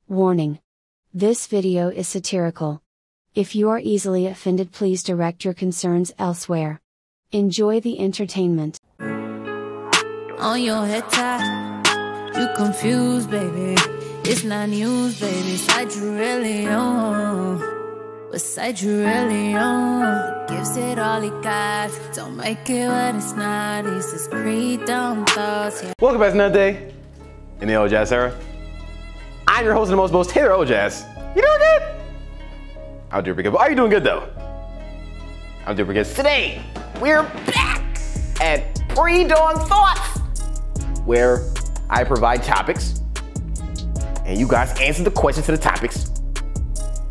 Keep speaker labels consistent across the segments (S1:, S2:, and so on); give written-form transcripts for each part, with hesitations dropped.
S1: Warning. This video is satirical. If you are easily offended, please direct your concerns elsewhere. Enjoy the entertainment.
S2: On your head tie, you confused, baby. It's not news, baby. Side you really on. What side you really on? Gives it all he got. Don't make it what it's not. This is Predawn Thoughts. Yeah.
S3: Welcome back to another day in the old jazz era. I'm your host of the most hater old jazz. You doing good? I'm doing pretty good. But are you doing good though? I'm doing pretty good. Today, we're back at Predawn Thoughts, where I provide topics and you guys answer the questions to the topics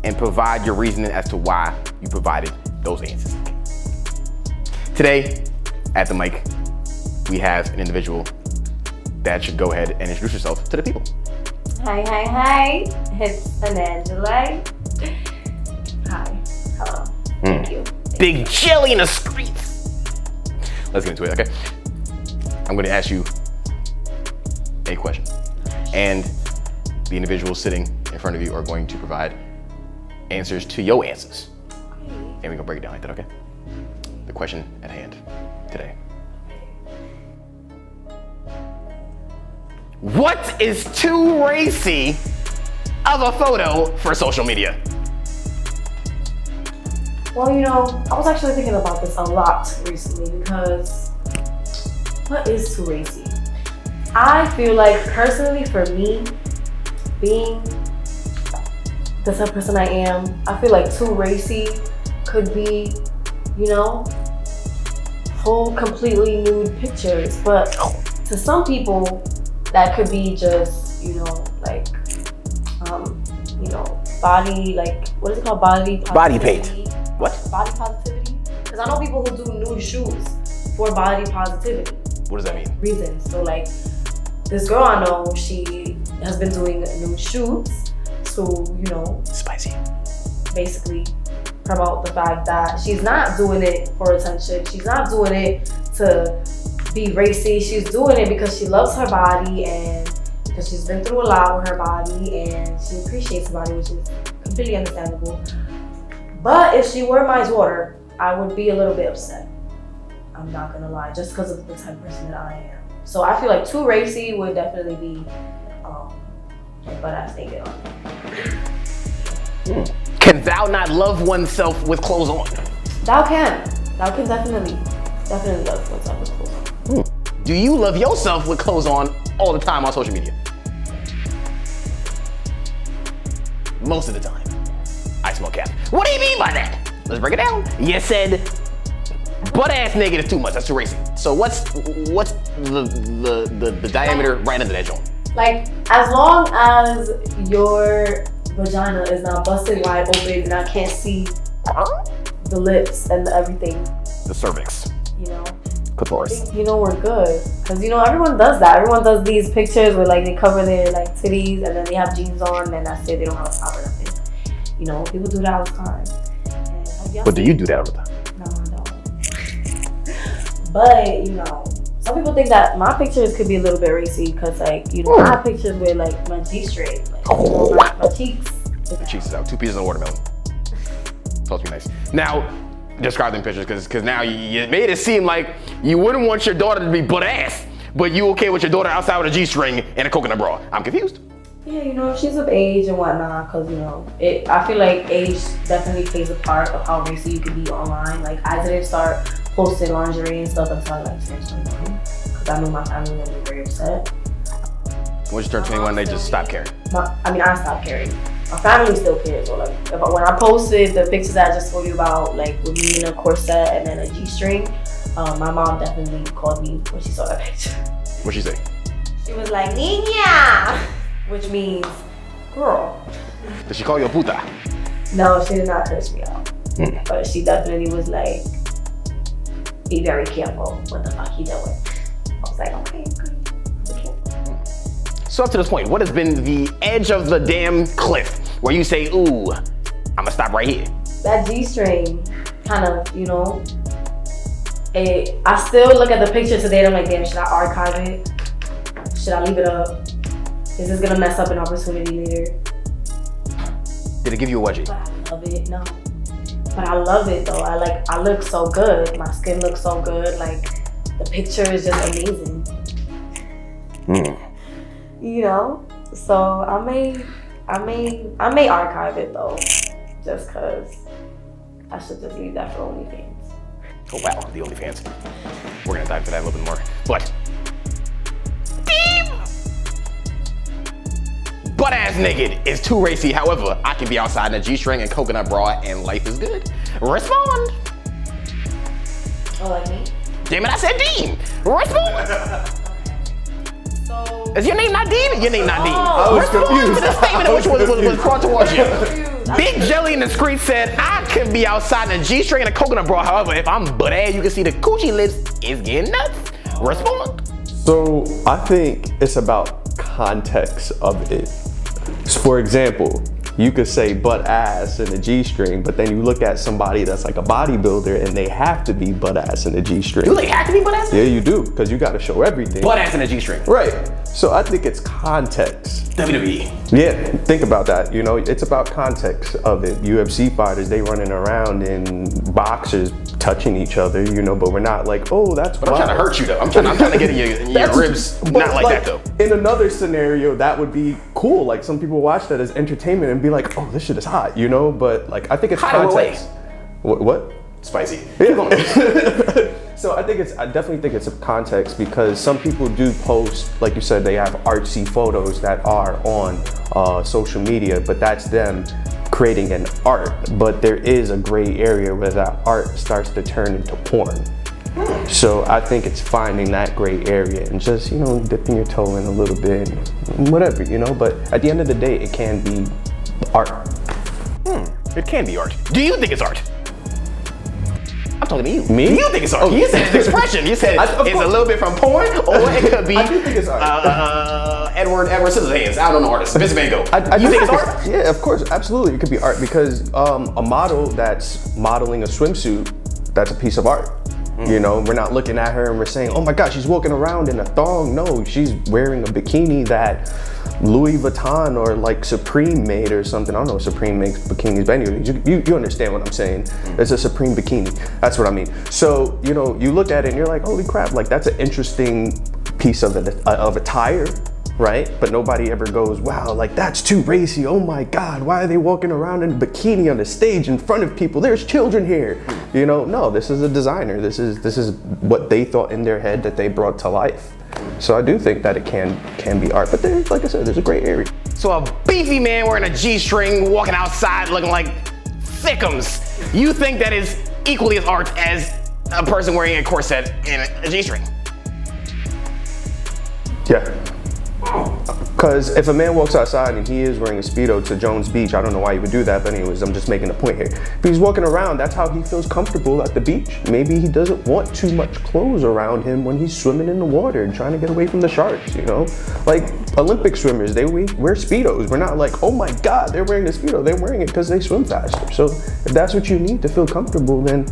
S3: and provide your reasoning as to why you provided those answers. Today, at the mic, we have an individual that should go ahead and introduce yourself to the people.
S4: Hi. It's Angela. Hi. Hello. Thank you.
S3: Big jelly in the streets. Let's get into it, okay? I'm gonna ask you a question. And the individuals sitting in front of you are going to provide answers to your answers.
S4: Okay.
S3: And we're gonna break it down like that, okay? The question at hand today. What is too racy of a photo for social media?
S4: Well, you know, I was actually thinking about this a lot recently because what is too racy? I feel like personally for me, being the type of person I am, I feel like too racy could be, you know, full completely nude pictures. But to some people, that could be just, you know, like, you know, body, like, what is it called? Body positivity.
S3: Body paint. What?
S4: Body positivity. Because I know people who do nude shoots for body positivity.
S3: What does that mean?
S4: Reasons. So like, this girl I know, she has been doing nude shoots to, you know,
S3: Spicy.
S4: basically promote the fact that she's not doing it for attention. She's not doing it to be racy. She's doing it because she loves her body and because she's been through a lot with her body and she appreciates her body, which is completely understandable. But if she were my daughter, I would be a little bit upset. I'm not gonna lie, just because of the type of person that I am. So I feel like too racy would definitely be butt ass naked on.
S3: Can thou not love oneself with clothes on?
S4: Thou can definitely love oneself with clothes on.
S3: Do you love yourself with clothes on all the time on social media? Most of the time. I smell cap. What do you mean by that? Let's break it down. You said butt ass naked is too much. That's too racy. So what's the diameter right under that joint? Like,
S4: as long as your vagina is not busted wide open and I can't see the lips and everything.
S3: The cervix.
S4: You know.
S3: Clitoris.
S4: You know, we're good. Because, you know, everyone does that. Everyone does these pictures where, like, they cover their, like, titties and then they have jeans on and that's it. They don't have a top or nothing. You know, people do that all the time.
S3: But do you do that all the time?
S4: No, I don't. But, you know, some people think that my pictures could be a little bit racy because, like, you know, I have pictures with, like, my G straight. Like, you know, my cheeks.
S3: The cheeks is out. 2 pieces of watermelon. Supposed to be nice. Now, describe them pictures because now you made it seem like you wouldn't want your daughter to be butt ass, but you okay with your daughter outside with a G-string and a coconut bra. I'm confused.
S4: Yeah, you know, she's of age and whatnot, because, you know, I feel like age definitely plays a part of how racy you can be online. Like, I didn't start posting lingerie and stuff until I like turned 21, because I knew my family would be very upset.
S3: Once you turn 21, they just stop caring.
S4: I stopped caring. My family still cares. So, like, when I posted the pictures that I just told you about, like, with me in a corset and then a G-string, my mom definitely called me when she saw that picture.
S3: What'd she say?
S4: She was like, Niña! Which means girl.
S3: Did she call you a puta?
S4: No, she did not curse me out. But she definitely was like, be very careful what the fuck you doing. I was like, okay, good.
S3: So up to this point, what has been the edge of the damn cliff where you say, ooh, I'm gonna stop right here?
S4: That G-string kind of, you know, I still look at the picture today and I'm like, damn, should I archive it? Should I leave it up? Is this gonna mess up an opportunity later?
S3: Did it give you a wedgie?
S4: But I love it, no. But I love it though. I look so good. My skin looks so good. Like the picture is just amazing. You know? So I may archive it though. Just cause I should just leave that for OnlyFans.
S3: Oh wow, the OnlyFans. We're gonna dive into that a little bit more. But butt ass naked is too racy. However, I can be outside in a G-string and coconut bra and life is good. Respond.
S4: Oh, like me?
S3: Damn it, I said Dean. Respond.
S4: So
S3: Is your name not Dean? Your name not Dean.
S4: I
S3: was confused. To the statement which was brought towards you. Big Jelly in the street said, I could be outside in a G-string and a coconut bra. However, if I'm butt ass, you can see the coochie lips is getting nuts. Respond.
S5: So I think it's about context of it. For example, you could say butt ass in a G-string, but then you look at somebody that's like a bodybuilder and they have to be butt ass in a G-string.
S3: Do they have to be butt ass?
S5: Yeah, you do, because you got to show everything.
S3: Butt ass in a G-string.
S5: Right. So I think it's context.
S3: WWE.
S5: Yeah, think about that. You know, it's about context of it. UFC fighters, they running around in boxers touching each other, you know, but we're not like, oh, that's
S3: But I'm trying to hurt you though. I'm trying to get in your ribs. Not like that though.
S5: In another scenario, that would be cool. Like some people watch that as entertainment and be like, oh, this shit is hot, you know? But like, I think it's context. What?
S3: Spicy.
S5: Yeah. So I definitely think it's a context because some people do post, like you said, they have artsy photos that are on social media, but that's them creating an art. But there is a gray area where that art starts to turn into porn. So I think it's finding that gray area and just, you know, dipping your toe in a little bit, whatever, you know, but at the end of the day, it can be art.
S3: It can be art. Do you think it's art? I'm talking to you.
S5: Me?
S3: Do you think it's art? You said it's expression. You said it's a little bit from porn, or it could be.
S5: I do think it's art.
S3: Edward Scissorhands. I don't know artist. Vincent Van Gogh.
S5: You
S3: think it's art?
S5: Yeah, of course, absolutely. It could be art because a model that's modeling a swimsuit, that's a piece of art. You know, we're not looking at her and we're saying, oh my gosh, she's walking around in a thong. No, she's wearing a bikini that Louis Vuitton or like Supreme made or something. I don't know if Supreme makes bikinis, but anyway, you understand what I'm saying. It's a Supreme bikini. That's what I mean. So, you know, you look at it and you're like, holy crap, like that's an interesting piece of attire, right? But nobody ever goes, wow, like that's too racy. Oh my God, why are they walking around in a bikini on the stage in front of people? There's children here. You know, no, this is a designer. This is what they thought in their head that they brought to life. So I do think that it can be art, but there's, like I said, there's a gray area.
S3: So a beefy man wearing a G-string walking outside looking like thickums, you think that is equally as art as a person wearing a corset and a G-string?
S5: Yeah. Because if a man walks outside and he is wearing a Speedo to Jones Beach, I don't know why he would do that, but anyways, I'm just making a point here. If he's walking around, that's how he feels comfortable at the beach. Maybe he doesn't want too much clothes around him when he's swimming in the water and trying to get away from the sharks, you know? Like Olympic swimmers, they wear Speedos. We're not like, oh my God, they're wearing a Speedo. They're wearing it because they swim faster. So if that's what you need to feel comfortable, then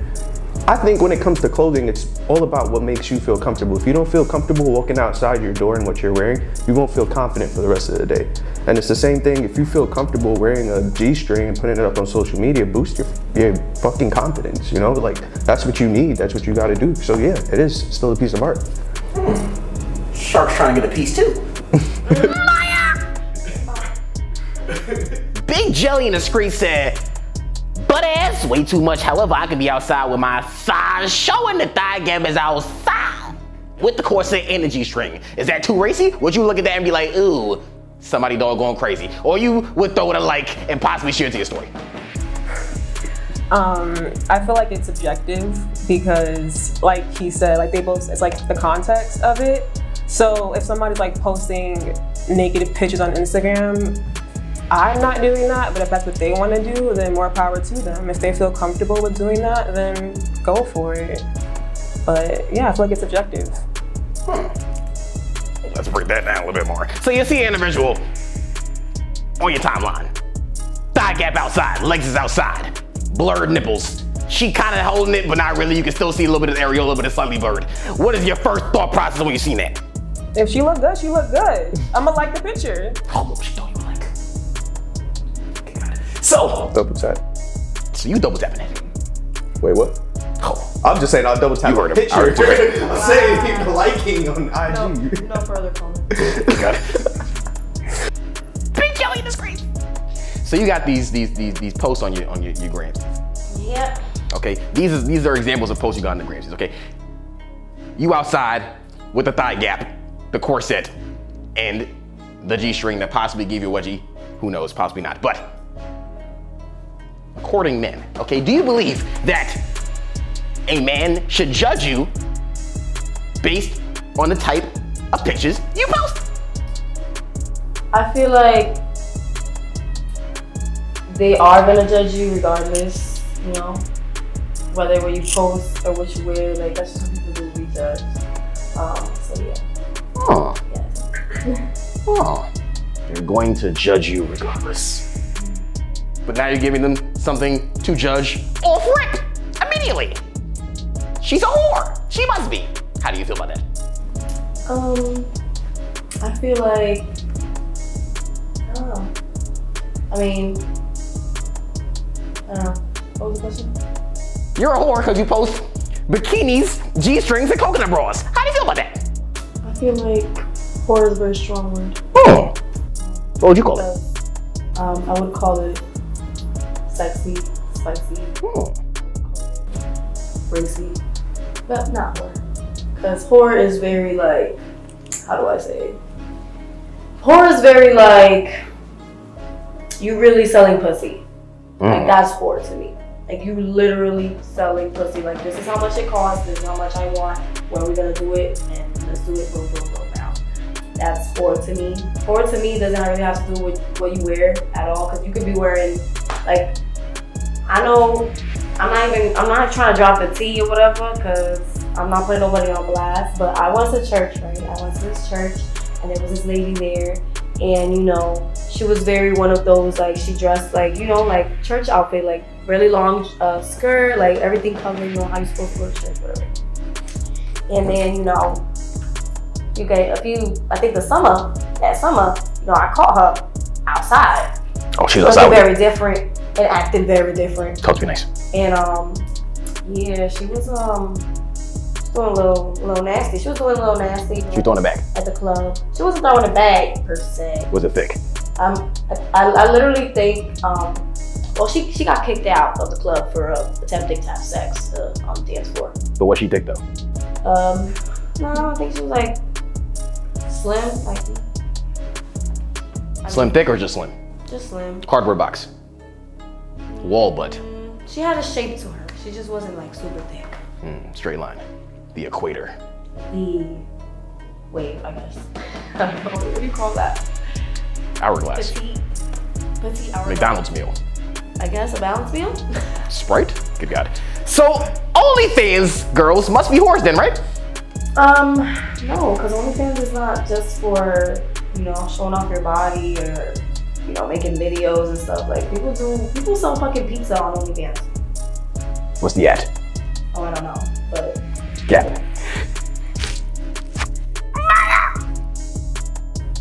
S5: I think when it comes to clothing, it's all about what makes you feel comfortable. If you don't feel comfortable walking outside your door in what you're wearing, you won't feel confident for the rest of the day. And it's the same thing, if you feel comfortable wearing a G-string and putting it up on social media, boost your fucking confidence, you know? Like, that's what you need, that's what you gotta do. So yeah, it is still a piece of art.
S3: Shark's trying to get a piece too. Big Jelly in the street said, butt ass, way too much. However, I could be outside with my thighs showing the thigh gap is outside with the corset and the G-string. Is that too racy? Would you look at that and be like, ooh, somebody dog going crazy? Or you would throw it a like and possibly share it to your story?
S6: I feel like it's subjective because, like he said, like it's like the context of it. So if somebody's like posting naked pictures on Instagram, I'm not doing that, but if that's what they want to do, then more power to them. If they feel comfortable with doing that, then go for it. But yeah, I feel like it's subjective.
S3: Let's break that down a little bit more. So you see an individual on your timeline. Thigh gap outside, legs is outside, blurred nipples. She kind of holding it, but not really. You can still see a little bit of areola, but it's slightly blurred. What is your first thought process when you seen that?
S6: If she look good, she look good. I'ma like the picture.
S3: Oh, she don't even like. So
S5: Double tap.
S3: So you double tapping it.
S5: Wait, what?
S3: Oh.
S5: I'm just saying I'll double tap a picture. I'm saying liking on IG.
S4: No further comments.
S3: Got it. Big jelly in the screen. So you got these posts on your grams.
S4: Yep.
S3: Okay, these are examples of posts you got on the grams. Okay, you outside with the thigh gap, the corset, and the G-string that possibly gave you a wedgie. Who knows? Possibly not. But courting men. Okay, do you believe that a man should judge you based on the type of pictures you post?
S4: I feel like they are gonna judge you regardless, you know, whether what you post or what you wear. Like that's just what people do, we judge. So yeah.
S3: Oh.
S4: Yes.
S3: Oh. They're going to judge you regardless. But now you're giving them something to judge off rip immediately. She's a whore. She must be. How do you feel about that?
S4: I feel like, I don't know. I mean, I don't know. What was the question?
S3: You're a whore because you post bikinis, G-strings, and coconut bras. How do you feel about that?
S4: I feel like whore is a very strong word.
S3: Oh. What would you call it?
S4: I would call it sexy, spicy, racy, but not whore. Because whore is very like, how do I say it? Whore is very like, you really selling pussy. Like that's whore to me. Like you literally selling pussy. Like this is how much it costs, this is how much I want, when are we gonna do it, and let's do it, boom, boom, boom, now. That's whore to me. Whore to me doesn't really have to do with what you wear at all, because you could be wearing, like, I know, I'm not trying to drop the tea or whatever, because I'm not putting nobody on blast, but I went to church, right? I went to this church, and there was this lady there, and you know, she was very one of those, like, she dressed like, you know, like church outfit, like really long skirt, like everything covered, you know, how you supposed to go to church, whatever. And then, you know, you get a few, I think that summer, you know, I caught her outside.
S3: Oh, she's outside.
S4: Looking very different and acting very different.
S3: Talk to me nice.
S4: And yeah, she was doing a little nasty. She was doing a little nasty.
S3: She was throwing it back
S4: at the club. She wasn't throwing it back per se.
S3: Was it thick?
S4: I literally think well, she got kicked out of the club for attempting to have sex on the dance floor.
S3: But was she thick though?
S4: No, I think she was like slim, like.
S3: Slim thick or just slim?
S4: Just slim.
S3: Cardboard box. Wall butt.
S4: She had a shape to her. She just wasn't like super thick.
S3: Straight line. The equator.
S4: The wave, I guess. I don't know. What do you call that?
S3: Hourglass.
S4: Petite hourglass.
S3: McDonald's meal.
S4: I guess a balance meal?
S3: Sprite? Good God. So, OnlyFans girls must be whores then, right?
S4: No, because OnlyFans is not just for, you know, showing off your body or, you know, making videos and stuff. Like, people sell fucking pizza on OnlyFans.
S3: What's the ad?
S4: Oh, I don't know, but.
S3: Yeah.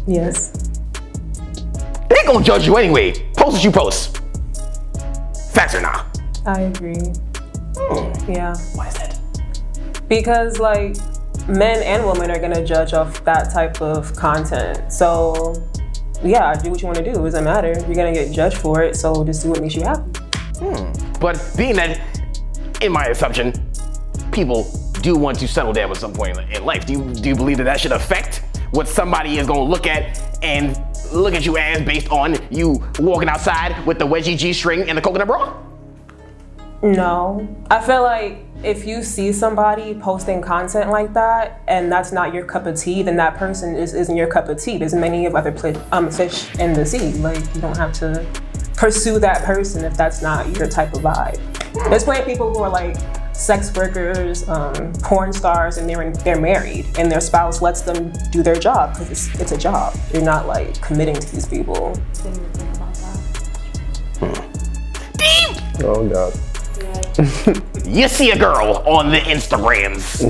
S6: Yes.
S3: They ain't gonna judge you anyway. Post what you post. Facts or not?
S6: I agree. Yeah.
S3: Why is that?
S6: Because like men and women are gonna judge off that type of content. So yeah, do what you want to do. It doesn't matter. You're gonna get judged for it. So just do what makes you happy.
S3: But being that, in my assumption, people do want to settle down at some point in life. Do you believe that should affect what somebody is gonna look at and look at you as based on you walking outside with the wedgie G-string and the coconut bra?
S6: No. I feel like if you see somebody posting content like that and that's not your cup of tea, then that person isn't your cup of tea. There's many of other fish in the sea. Like, you don't have to pursue that person if that's not your type of vibe. There's plenty of people who are like sex workers, porn stars, and they're married and their spouse lets them do their job because it's a job. You're not like committing to these people.
S4: Didn't even think about that.
S3: Damn!
S5: Oh God.
S3: You see a girl on the Instagrams.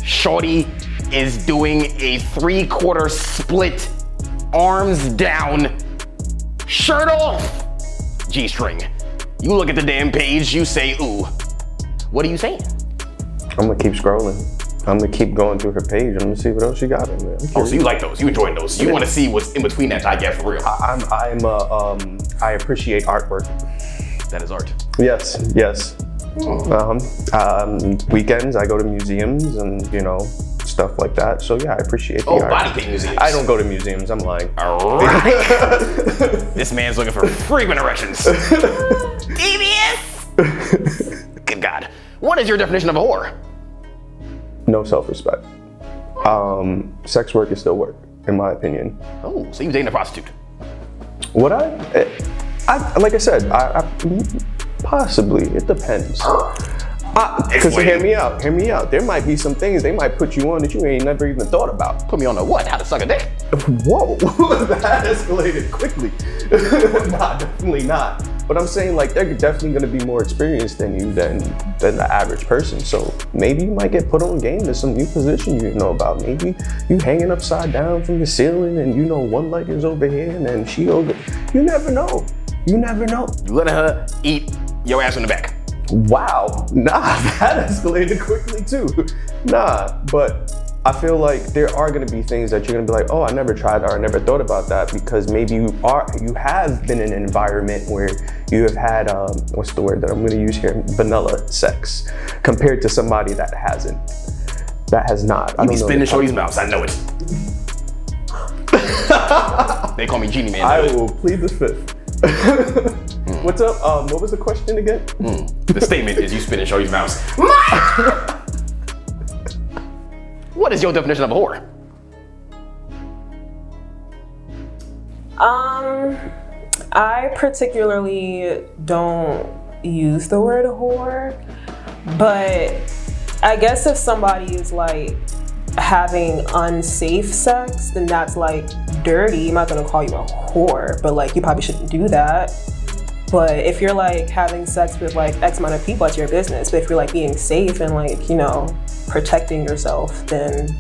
S3: Shorty is doing a 3/4 split, arms down, shirt off, G-string. You look at the damn page, you say, ooh. What are you saying?
S5: I'm gonna keep scrolling. I'm gonna keep going through her page. I'm gonna see what else she got in there.
S3: Oh, so you like those? You enjoying those? You want to see what's in between that I get for real?
S5: I appreciate artwork.
S3: That is art.
S5: Yes, yes. Weekends I go to museums and you know stuff like that. So yeah, I appreciate the art.
S3: Body paint museums.
S5: I don't go to museums. I'm lying.
S3: All right. This man's looking for frequent erections. Devious. Good God. What is your definition of a whore?
S5: No self-respect. Sex work is still work, in my opinion.
S3: Oh, so you dating a prostitute?
S5: Would I like I said, I possibly. It depends. Because hear me out. There might be some things they might put you on that you ain't never even thought about.
S3: Put me on a what? How to suck a dick?
S5: Whoa, that escalated quickly. Nah, definitely not. But I'm saying like they're definitely gonna be more experienced than you than the average person. So maybe you might get put on game to some new position you didn't know about. Maybe you hanging upside down from the ceiling and you know one leg is over here and then she over. You never know. You never know.
S3: You letting her eat your ass in the back.
S5: Wow, nah, that escalated quickly too. Nah, but I feel like there are gonna be things that you're gonna be like, oh, I never tried that or I never thought about that because maybe you have been in an environment where you have had, what's the word that I'm gonna use here? Vanilla sex compared to somebody that hasn't, that has not.
S3: You be spinning shorty's mouth, I know it. They call me Genie Man.
S5: I will plead the fifth. What's up? What was the question again?
S3: The statement is you spinning shorty's mouth. What is your definition of a whore?
S6: I particularly don't use the word whore, but I guess if somebody is like having unsafe sex, then that's like dirty. I'm not gonna call you a whore, but like you probably shouldn't do that. But if you're like having sex with like X amount of people, that's your business. But if you're like being safe and like, you know, protecting yourself, then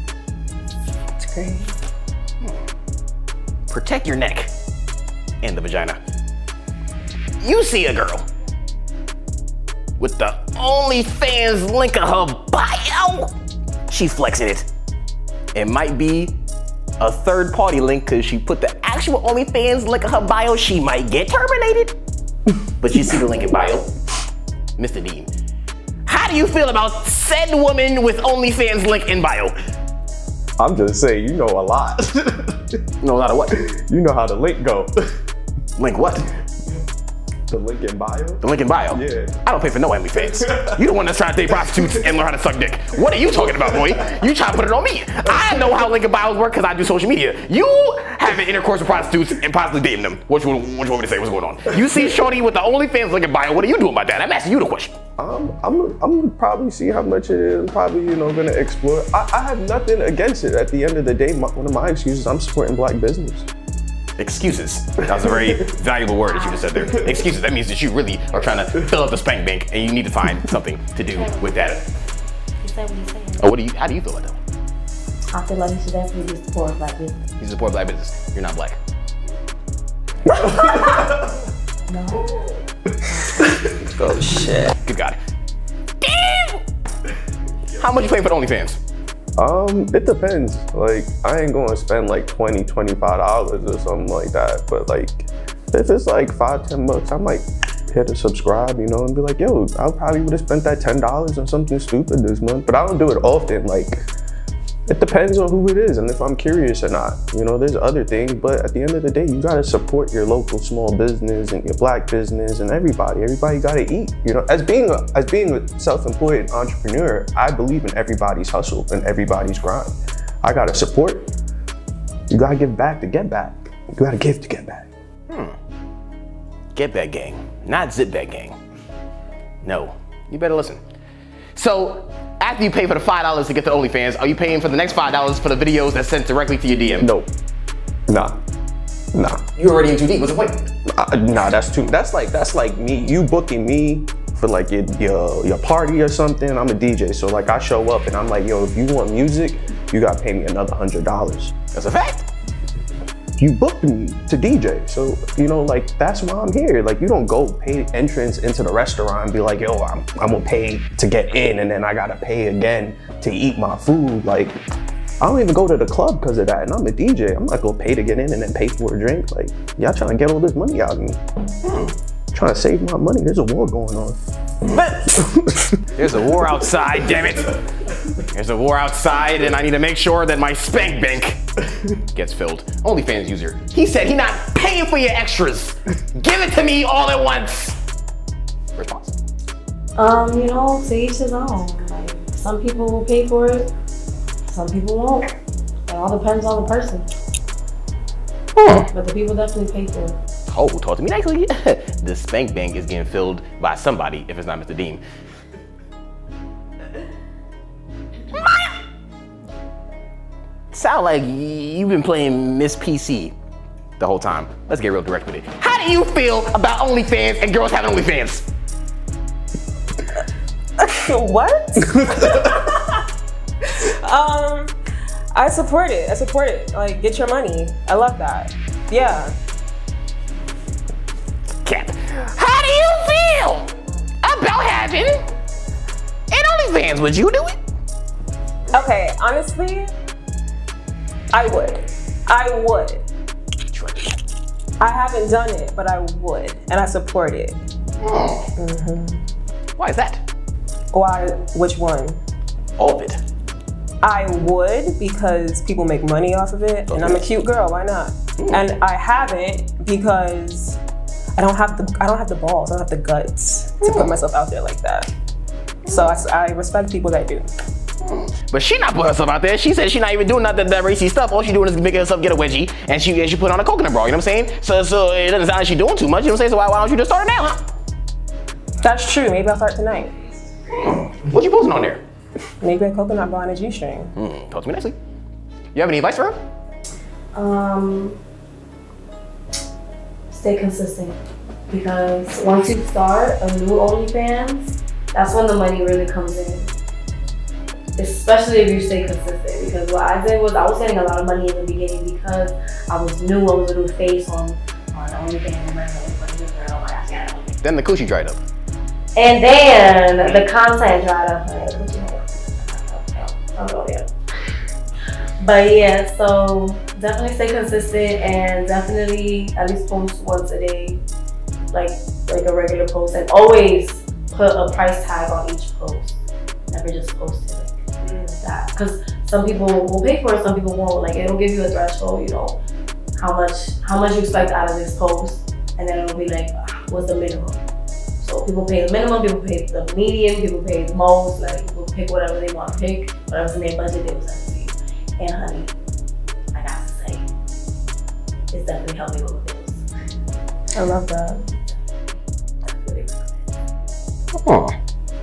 S6: it's great.
S3: Protect your neck and the vagina. You see a girl with the OnlyFans link in her bio. She's flexing it. It might be a third party link because she put the actual OnlyFans link in her bio. She might get terminated. But you see the link in bio. Mr. Dean, how do you feel about said woman with OnlyFans link in bio?
S5: I'm just saying, you know a lot.
S3: Know a lot of what?
S5: You know how the link go.
S3: Link what?
S5: The link in bio?
S3: The link in bio?
S5: Yeah.
S3: I don't pay for no OnlyFans. You the one that's trying to date prostitutes and learn how to suck dick. What are you talking about, boy? You trying to put it on me. I know how link in bios work because I do social media. You having intercourse with prostitutes and possibly dating them. What you want me to say? What's going on? You see shorty with the OnlyFans link in bio. What are you doing about that? I'm asking you the question.
S5: I'm gonna probably see how much it is. I'm probably, you know, gonna explore. I have nothing against it. At the end of the day, one of my excuses, I'm supporting black business.
S3: Excuses. That was a very valuable word that you just said there. Excuses. That means that you really are trying to fill up the spank bank and you need to find something to do with that.
S4: He said what he said.
S3: Oh, how do you feel about that?
S4: I feel like he should definitely be support black business.
S3: You support black business. You're not black.
S4: No.
S6: Oh shit.
S3: Good God. Damn! How much you paying for the OnlyFans?
S5: It depends. Like, I ain't gonna spend like $20, $25 or something like that. But like, if it's like $5, $10, I might hit a subscribe, you know, and be like, yo, I probably would have spent that $10 on something stupid this month. But I don't do it often. Like, it depends on who it is and if I'm curious or not. You know, there's other things, but at the end of the day, you gotta support your local small business and your black business and everybody. Everybody gotta eat. You know, as being a self-employed entrepreneur, I believe in everybody's hustle and everybody's grind. I gotta support. You gotta give back to get back. You gotta give to get back.
S3: Get back gang, not zip back gang. No, you better listen. So, after you pay for the $5 to get to OnlyFans, are you paying for the next $5 for the videos that's sent directly to your DM?
S5: No. Nah.
S3: You're already in too deep. What's the point?
S5: Nah, that's like me. You booking me for like your party or something. I'm a DJ, so like I show up and I'm like, yo, if you want music, you gotta pay me another $100.
S3: That's a fact.
S5: you booked me to DJ. So, you know, like, that's why I'm here. Like, you don't go pay entrance into the restaurant and be like, yo, I'm gonna pay to get in and then I gotta pay again to eat my food. Like, I don't even go to the club because of that, and I'm a DJ. I'm not gonna pay to get in and then pay for a drink. Like, y'all trying to get all this money out of me. Trying to save my money. There's a war going on.
S3: There's a war outside, damn it. There's a war outside, and I need to make sure that my spank bank gets filled. OnlyFans user. He said he not paying for your extras. Give it to me all at once. Response.
S4: You know, to each his own. Like, some people will pay for it, some people won't. It all depends on the person. But the people definitely pay for it.
S3: Oh, talk to me nicely. The spank bank is getting filled by somebody if it's not Mr. Deem. Sound like you've been playing Miss PC the whole time. Let's get real direct with it. How do you feel about OnlyFans and girls having OnlyFans?
S6: What? I support it. I support it. Like, get your money. I love that. Yeah.
S3: Cap. How do you feel about having an OnlyFans? Would you do it?
S6: Okay, honestly, I would. I would. I haven't done it, but I would, and I support it.
S3: Why is that?
S6: Why? Which one?
S3: All of it.
S6: I would because people make money off of it, and I'm a cute girl. Why not? And I haven't because I don't have the balls. I don't have the guts to put myself out there like that. So I respect people that do.
S3: But she not putting herself out there. She said she not even doing nothing that racy stuff. All she doing is making herself get a wedgie, and she put on a coconut bra. You know what I'm saying? So it doesn't sound like she's doing too much. You know what I'm saying? So why don't you just start it now? Huh?
S6: That's true. Maybe I'll start tonight.
S3: What you posting on there?
S6: Maybe a coconut bra and a G-string.
S3: Talk to me nicely. You have any advice for her?
S4: Stay consistent, because once you start a new OnlyFans, that's when the money really comes in. Especially if you stay consistent, because what I did was I was getting a lot of money in the beginning because I was new, I was a new face on OnlyFans.
S3: Then the coochie dried up.
S4: And then the content dried up. But yeah, so definitely stay consistent and definitely at least post once a day, like a regular post, and always put a price tag on each post. Never just post it like that, because some people will pay for it, some people won't. Like, it'll give you a threshold, you know, how much you expect out of this post, and then it'll be like, what's the minimum? So people pay the minimum, people pay the medium, people pay the most. Like, people pick whatever they want to pick, whatever's in their budget, they will send it to you. And honey, I got to say, it's definitely helped me with my bills.
S6: I love that.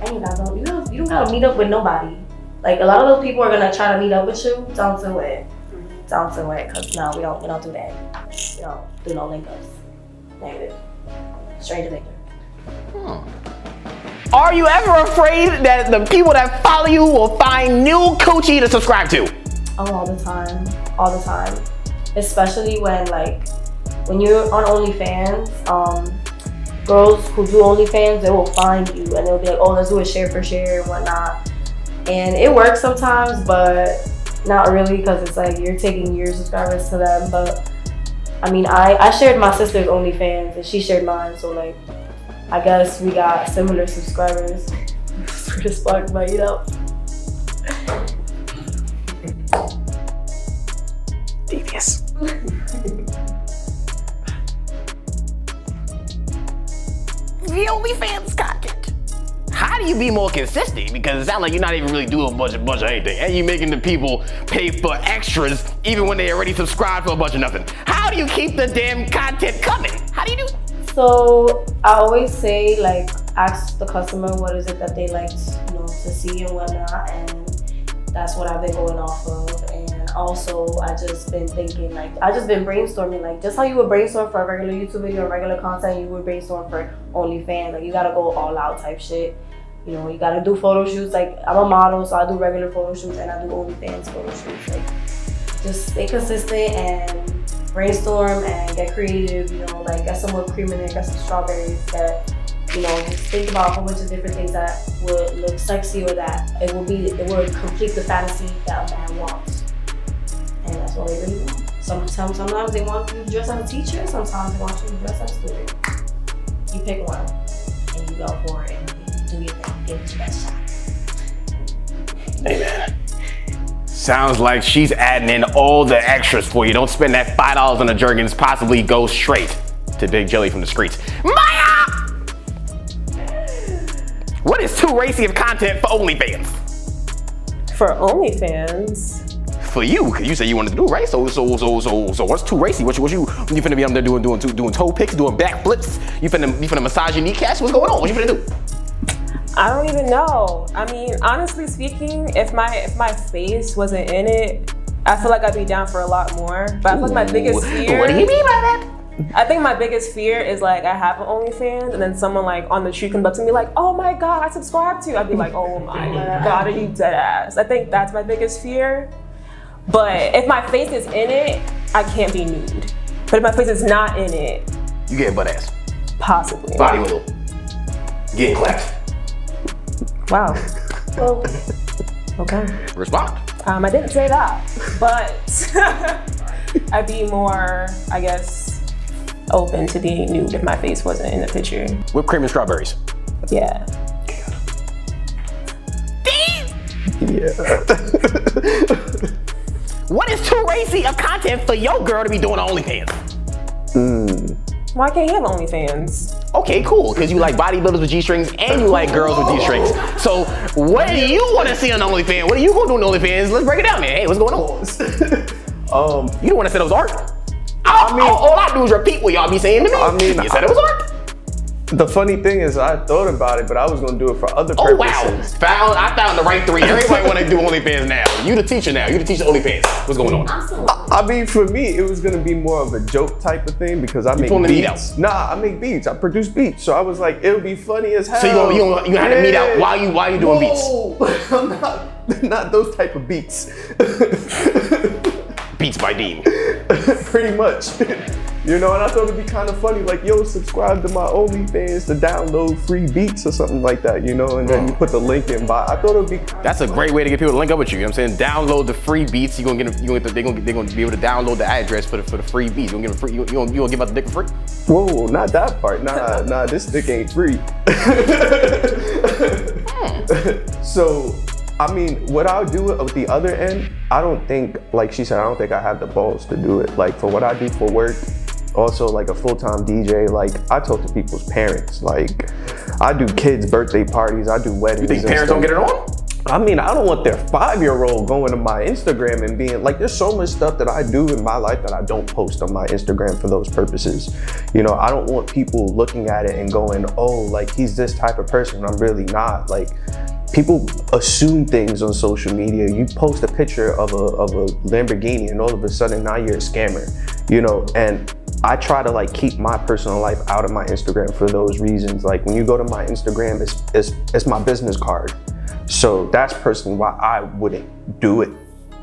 S4: And you don't gotta meet up with nobody. Like, a lot of those people are gonna try to meet up with you. Don't do it. Don't do it, cause no, we don't do that. We don't do no link ups. Negative. Stranger danger.
S3: Are you ever afraid that the people that follow you will find new coochie to subscribe to?
S4: Oh, all the time. Especially when you're on OnlyFans, girls who do OnlyFans, they will find you and they'll be like, oh, let's do a share for share and whatnot. And it works sometimes, but not really, because it's like you're taking your subscribers to them. But I mean, I shared my sister's OnlyFans and she shared mine, so like, I guess we got similar subscribers. We're just fucked, but you know.
S3: Devious. The OnlyFans content. How do you be more consistent? Because it sounds like you're not even really doing a bunch of anything, and you're making the people pay for extras even when they already subscribed for a bunch of nothing. How do you keep the damn content coming? How do you do it?
S4: So I always say, like, ask the customer what is it that they like, you know, to see and whatnot, and that's what I've been going off of. And also, I just been thinking, like, I just been brainstorming, like, just how you would brainstorm for a regular YouTube video or regular content, you would brainstorm for OnlyFans. Like, you gotta go all out type shit. You know, you gotta do photo shoots. Like, I'm a model, so I do regular photo shoots and I do OnlyFans photo shoots. Like, just stay consistent and brainstorm and get creative, you know, like get some whipped cream in there, get some strawberries, you know, just think about a whole bunch of different things that would look sexy or that it would complete the fantasy that a man wants. And that's what they really want. Sometimes they want you to dress as a teacher, sometimes they want you to dress as a student. You pick one and you go for it and you do your thing, give it your best shot.
S3: Hey man. Sounds like she's adding in all the extras for you. Don't spend that $5 on the jergens, possibly go straight to Big Jelly from the streets. Maya! What is too racy of content for OnlyFans?
S6: For OnlyFans?
S3: For you, because you said you wanted to do it, right? So what's too racy? What you finna be up there doing toe picks, doing backflips? You finna massage your kneecaps? What's going on? What you finna do?
S6: I don't even know. I mean, honestly speaking, if my face wasn't in it, I feel like I'd be down for a lot more. But I feel like my biggest fear.
S3: What do you mean by that?
S6: I think my biggest fear is like I have an OnlyFans and then someone like on the street comes up to me like, oh my God, I subscribe to you. I'd be like, oh my God, are you dead ass? I think that's my biggest fear. But if my face is in it, I can't be nude. But if my face is not in it,
S3: you getting butt ass.
S6: Possibly.
S3: Body wiggle. Getting clapped.
S6: Wow. Well, okay.
S3: Respond.
S6: I didn't say that, but I'd be more, I guess, open to being nude if my face wasn't in the picture.
S3: Whipped cream and strawberries.
S6: Yeah.
S5: Yeah.
S3: What is too racy of content for your girl to be doing on OnlyFans?
S6: Why can't you have OnlyFans?
S3: Okay, cool, because you like bodybuilders with G-strings and you like girls with G-strings. So what do you want to see on OnlyFans? What are you going to do on OnlyFans? Let's break it down, man. Hey, what's going on? You don't want to say it was art. I mean, all I do is repeat what y'all be saying to me. I mean, you said it was art.
S5: The funny thing is, I thought about it, but I was gonna do it for other purposes.
S3: Oh wow! I found the right three. Everybody want to do OnlyFans now. You the teacher now. You the teacher OnlyFans. What's going on?
S5: I mean, for me, it was gonna be more of a joke type of thing because I make beats. Nah, I make beats. I produce beats. So I was like, it'll be funny as hell.
S3: So you gonna have to meet out while you doing beats?
S5: I'm not those type of beats.
S3: Beats by Dean.
S5: Pretty much. You know, and I thought it'd be kind of funny, like, yo, subscribe to my OnlyFans to download free beats or something like that, you know, and then you put the link in by. I thought it would be.
S3: That's a great way to get people to link up with you. You know what I'm saying? Download the free beats. They're gonna be able to download the address for the free beats. You gonna give them free? You gonna give out the dick for free?
S5: Whoa, not that part. Nah, this dick ain't free. So, I mean, what I'll do with the other end, I don't think, like she said, I don't think I have the balls to do it. Like for what I do for work, also like a full-time DJ, like I talk to people's parents. Like I do kids' birthday parties, I do weddings.
S3: You think parents don't get it on?
S5: I mean, I don't want their 5-year-old going to my Instagram and being like, there's so much stuff that I do in my life that I don't post on my Instagram for those purposes. You know, I don't want people looking at it and going, oh, like he's this type of person. I'm really not. Like, people assume things on social media. You post a picture of a Lamborghini and all of a sudden now you're a scammer, you know, and I try to like keep my personal life out of my Instagram for those reasons. Like when you go to my Instagram, it's my business card. So that's personally why I wouldn't do it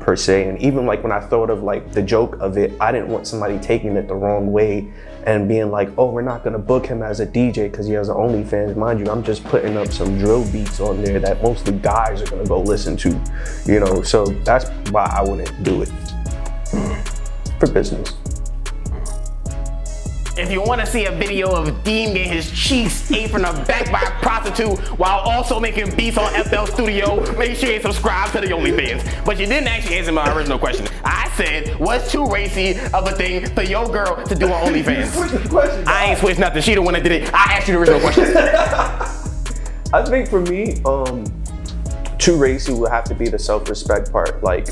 S5: per se. And even like when I thought of like the joke of it, I didn't want somebody taking it the wrong way and being like, oh, we're not gonna book him as a DJ because he has an OnlyFans. Mind you, I'm just putting up some drill beats on there that mostly guys are gonna go listen to, you know? So that's why I wouldn't do it for business.
S3: If you want to see a video of Dean getting his cheeks ate from the back by a prostitute while also making beats on FL Studio, make sure you subscribe to the OnlyFans. But you didn't actually answer my original question. I said, what's too racy of a thing for your girl to do on OnlyFans? I ain't switched nothing. She the one that did it. I asked you the original question.
S5: I think for me, too racy would have to be the self-respect part. Like,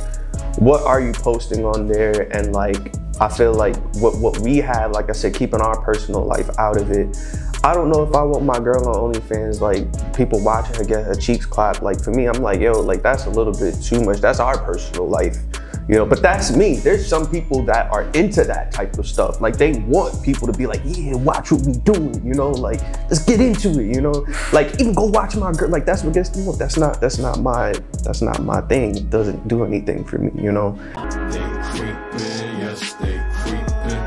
S5: what are you posting on there? And like, I feel like what we have, like I said, keeping our personal life out of it. I don't know if I want my girl on OnlyFans, like people watching her get her cheeks clapped. Like for me, I'm like, yo, like that's a little bit too much. That's our personal life, you know, but that's me. There's some people that are into that type of stuff. Like they want people to be like, yeah, watch what we doing, you know, like let's get into it, you know, like even go watch my girl. Like that's what gets me. That's not my thing. It doesn't do anything for me, you know.
S7: They creeping, yes, they creeping.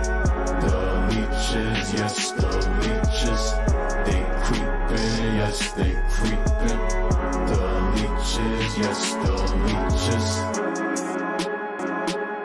S7: yes, they creeping. The leeches, yes, the